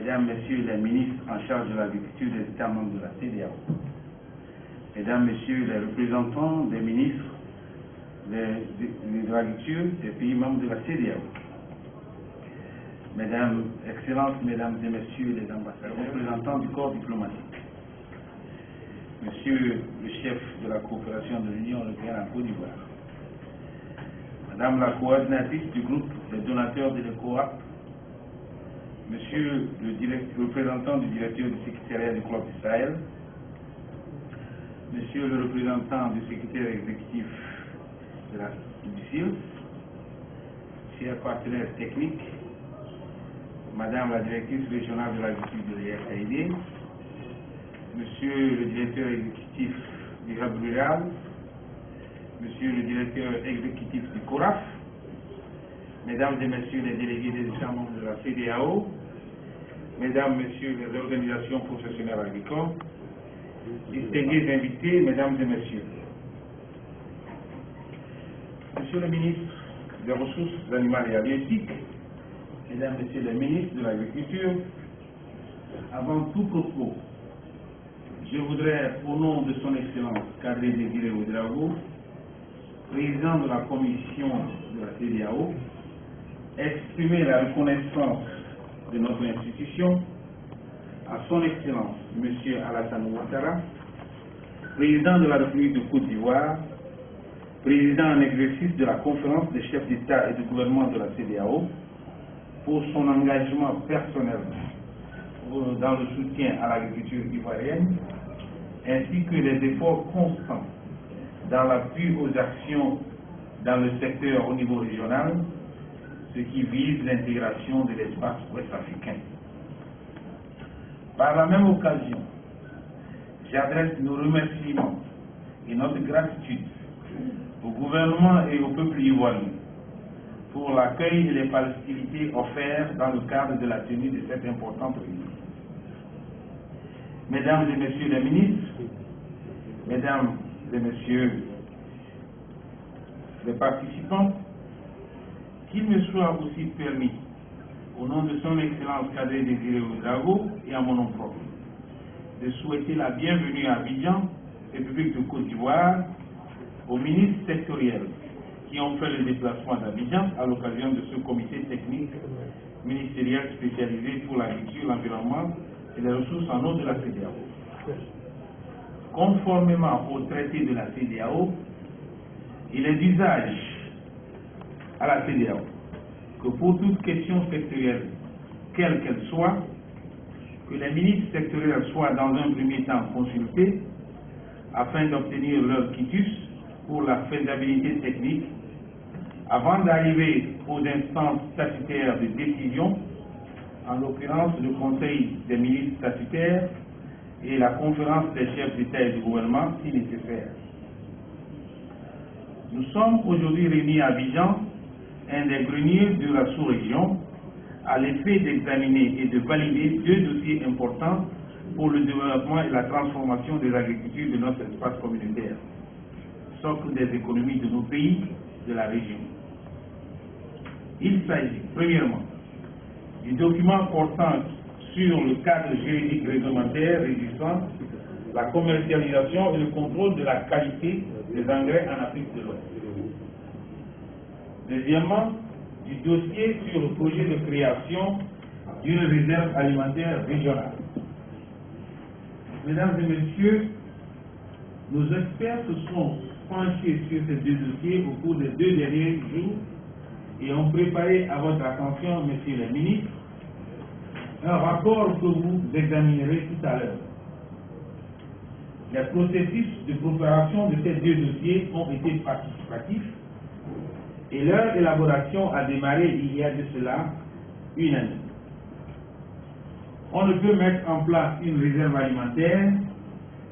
Mesdames, Messieurs les ministres en charge de l'agriculture des États membres de la CEDEAO, Mesdames, Messieurs les représentants des ministres de l'agriculture des pays membres de la CEDEAO, Mesdames, Excellences, Mesdames et Messieurs les ambassadeurs, représentants du corps diplomatique, Monsieur le chef de la coopération de l'Union européenne en Côte d'Ivoire, Madame la coordinatrice du groupe des donateurs de l'ECOWAP, Monsieur le représentant du directeur du secrétariat du Club du Sahel, Monsieur le représentant du secrétaire exécutif du CIL, chers partenaires techniques, Madame la directrice régionale de l'agriculture de l'USAID, Monsieur le directeur exécutif du Hub rural, Monsieur le directeur exécutif du CORAF, Mesdames et Messieurs les délégués des États membres de la CEDEAO, Mesdames, Messieurs les organisations professionnelles agricoles, distingués invités, Mesdames et Messieurs. Monsieur le ministre des Ressources animales et halieutiques, Mesdames, Messieurs les ministres de l'Agriculture, avant tout propos, je voudrais, au nom de son Excellence Kadri Désiré Ouédraogo, président de la commission de la CEDEAO, exprimer la reconnaissance de notre institution à son Excellence M. Alassane Ouattara, président de la République de Côte d'Ivoire, président en exercice de la conférence des chefs d'État et de gouvernement de la CEDEAO, pour son engagement personnel dans le soutien à l'agriculture ivoirienne, ainsi que les efforts constants dans l'appui aux actions dans le secteur au niveau régional, ce qui vise l'intégration de l'espace ouest-africain. Par la même occasion, j'adresse nos remerciements et notre gratitude au gouvernement et au peuple ivoirien pour l'accueil et les facilités offertes dans le cadre de la tenue de cette importante réunion. Mesdames et Messieurs les ministres, Mesdames et Messieurs les participants, qu'il me soit aussi permis, au nom de son Excellence Kadri Désiré Ouédraogo et à mon nom propre, de souhaiter la bienvenue à Abidjan, République de Côte d'Ivoire, aux ministres sectoriels qui ont fait le déplacement d'Abidjan à l'occasion de ce comité technique ministériel spécialisé pour l'agriculture, l'environnement et les ressources en eau de la CEDEAO. Conformément au traité de la CEDEAO, il est d'usage à la CEDEAO que pour toute question sectorielle, quelle qu'elle soit, que les ministres sectoriels soient dans un premier temps consultés afin d'obtenir leur quitus pour la faisabilité technique avant d'arriver aux instances statutaires de décision, en l'occurrence le Conseil des ministres statutaires et la conférence des chefs d'État et de gouvernement si nécessaire. Nous sommes aujourd'hui réunis à Abidjan, un des greniers de la sous-région, à l'effet d'examiner et de valider deux dossiers importants pour le développement et la transformation des agricultures de notre espace communautaire, socle des économies de nos pays de la région. Il s'agit, premièrement, du document portant sur le cadre juridique réglementaire régissant la commercialisation et le contrôle de la qualité des engrais en Afrique de l'Ouest. Deuxièmement, du dossier sur le projet de création d'une réserve alimentaire régionale. Mesdames et Messieurs, nos experts se sont penchés sur ces deux dossiers au cours des 2 derniers jours et ont préparé à votre attention, Messieurs les ministres, un rapport que vous examinerez tout à l'heure. Les processus de préparation de ces deux dossiers ont été participatifs et leur élaboration a démarré il y a de cela une année. On ne peut mettre en place une réserve alimentaire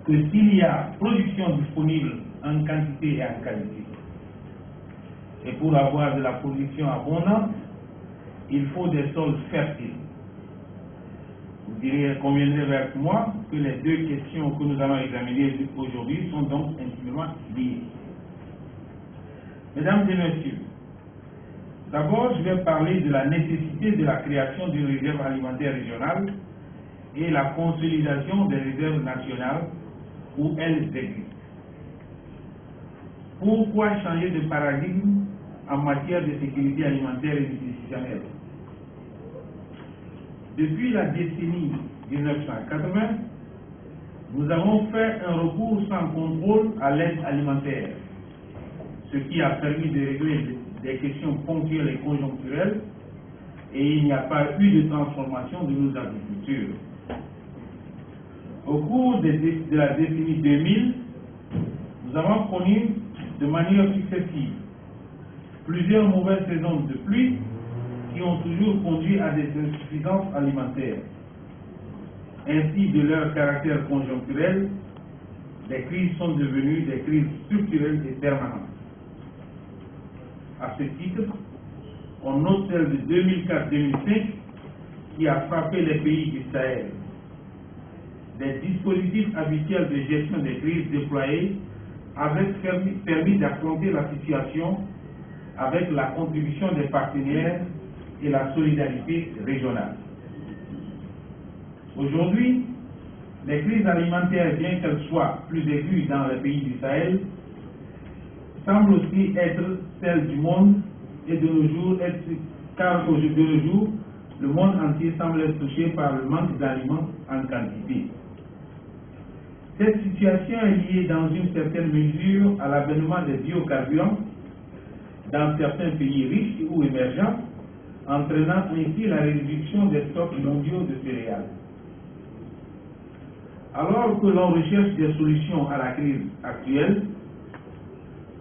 que s'il y a production disponible en quantité et en qualité. Et pour avoir de la production abondante, il faut des sols fertiles. Vous conviendrez avec moi que les deux questions que nous allons examiner aujourd'hui sont donc intimement liées. Mesdames et Messieurs, D'abord, je vais parler de la nécessité de la création d'une réserve alimentaire régionale et la consolidation des réserves nationales où elles existent. Pourquoi changer de paradigme en matière de sécurité alimentaire et nutritionnelle? Depuis la décennie 1980, nous avons fait un recours sans contrôle à l'aide alimentaire, ce qui a permis de régler des questions ponctuelles et conjoncturelles, et il n'y a pas eu de transformation de nos agricultures. Au cours de la décennie 2000, nous avons connu de manière successive plusieurs mauvaises saisons de pluie qui ont toujours conduit à des insuffisances alimentaires. Ainsi, de leur caractère conjoncturel, les crises sont devenues des crises structurelles et permanentes. À ce titre, on note celle de 2004-2005 qui a frappé les pays du Sahel. Des dispositifs habituels de gestion des crises déployés avaient permis d'affronter la situation avec la contribution des partenaires et la solidarité régionale. Aujourd'hui, les crises alimentaires, bien qu'elles soient plus aiguës dans les pays du Sahel, semblent aussi être celles du monde et de nos jours, car de nos jours, le monde entier semble être touché par le manque d'aliments en quantité. Cette situation est liée dans une certaine mesure à l'avènement des biocarburants dans certains pays riches ou émergents, entraînant ainsi la réduction des stocks mondiaux de céréales. Alors que l'on recherche des solutions à la crise actuelle,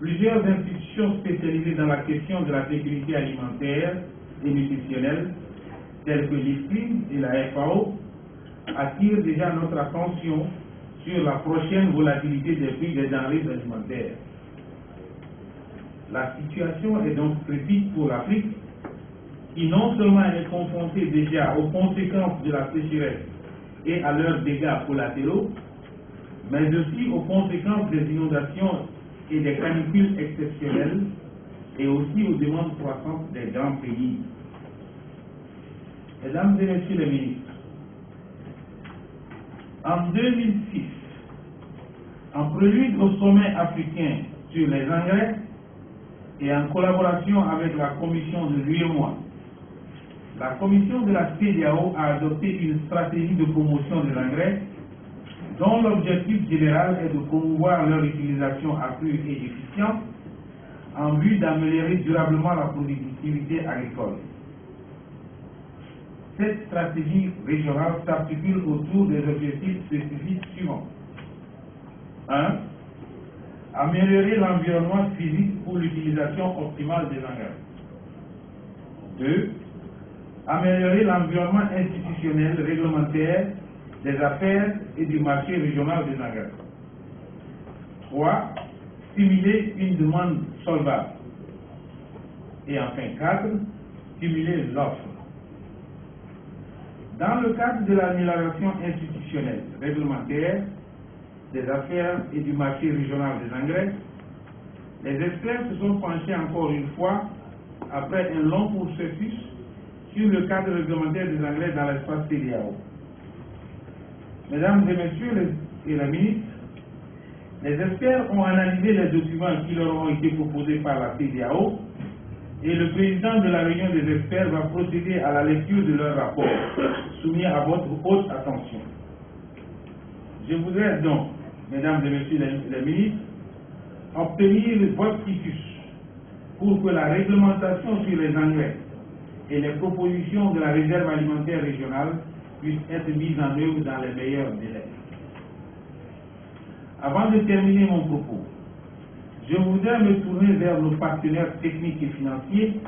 plusieurs institutions spécialisées dans la question de la sécurité alimentaire et nutritionnelle, telles que l'IFPRI et la FAO, attirent déjà notre attention sur la prochaine volatilité des prix des denrées alimentaires. La situation est donc critique pour l'Afrique, qui non seulement est confrontée déjà aux conséquences de la sécheresse et à leurs dégâts collatéraux, mais aussi aux conséquences des inondations et des canicules exceptionnelles, et aussi aux demandes croissantes des grands pays. Mesdames et Messieurs les ministres, en 2006, en prélude au sommet africain sur les engrais et en collaboration avec la commission de l'UEMOA, la commission de la CEDEAO a adopté une stratégie de promotion des engrais dont l'objectif général est de promouvoir leur utilisation accrue et efficiente en vue d'améliorer durablement la productivité agricole. Cette stratégie régionale s'articule autour des objectifs spécifiques suivants. 1. Améliorer l'environnement physique pour l'utilisation optimale des engrais. 2. Améliorer l'environnement institutionnel, réglementaire, des affaires et du marché régional des engrais. 3. Stimuler une demande solvable. Et enfin 4. Stimuler l'offre. Dans le cadre de l'amélioration institutionnelle, réglementaire, des affaires et du marché régional des engrais, les experts se sont penchés encore une fois, après un long processus, sur le cadre réglementaire des engrais dans l'espace CEDEAO. Mesdames et Messieurs les ministres, les experts ont analysé les documents qui leur ont été proposés par la CEDEAO et le président de la réunion des experts va procéder à la lecture de leur rapport, soumis à votre haute attention. Je voudrais donc, Mesdames et Messieurs les ministres, obtenir votre quitus pour que la réglementation sur les engrais et les propositions de la réserve alimentaire régionale puissent être mises en œuvre dans les meilleurs délais. Avant de terminer mon propos, je voudrais me tourner vers nos partenaires techniques et financiers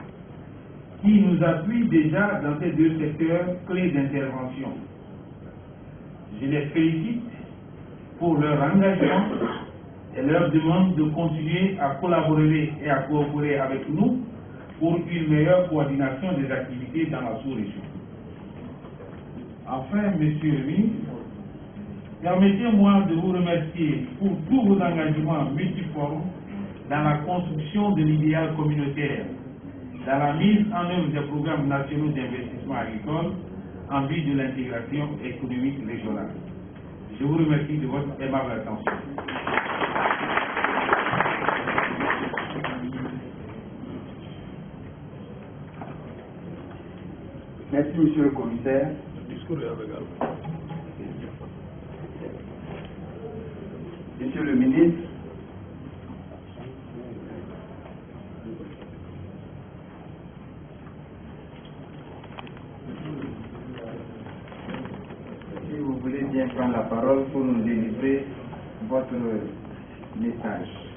qui nous appuient déjà dans ces deux secteurs clés d'intervention. Je les félicite pour leur engagement et leur demande de continuer à collaborer et à coopérer avec nous pour une meilleure coordination des activités dans la sous-région. Enfin, Monsieur le ministre, permettez-moi de vous remercier pour tous vos engagements multiformes dans la construction de l'idéal communautaire dans la mise en œuvre des programmes nationaux d'investissement agricole en vue de l'intégration économique régionale. Je vous remercie de votre aimable attention. Merci, monsieur le commissaire. Monsieur le ministre, si vous voulez bien prendre la parole pour nous délivrer votre message.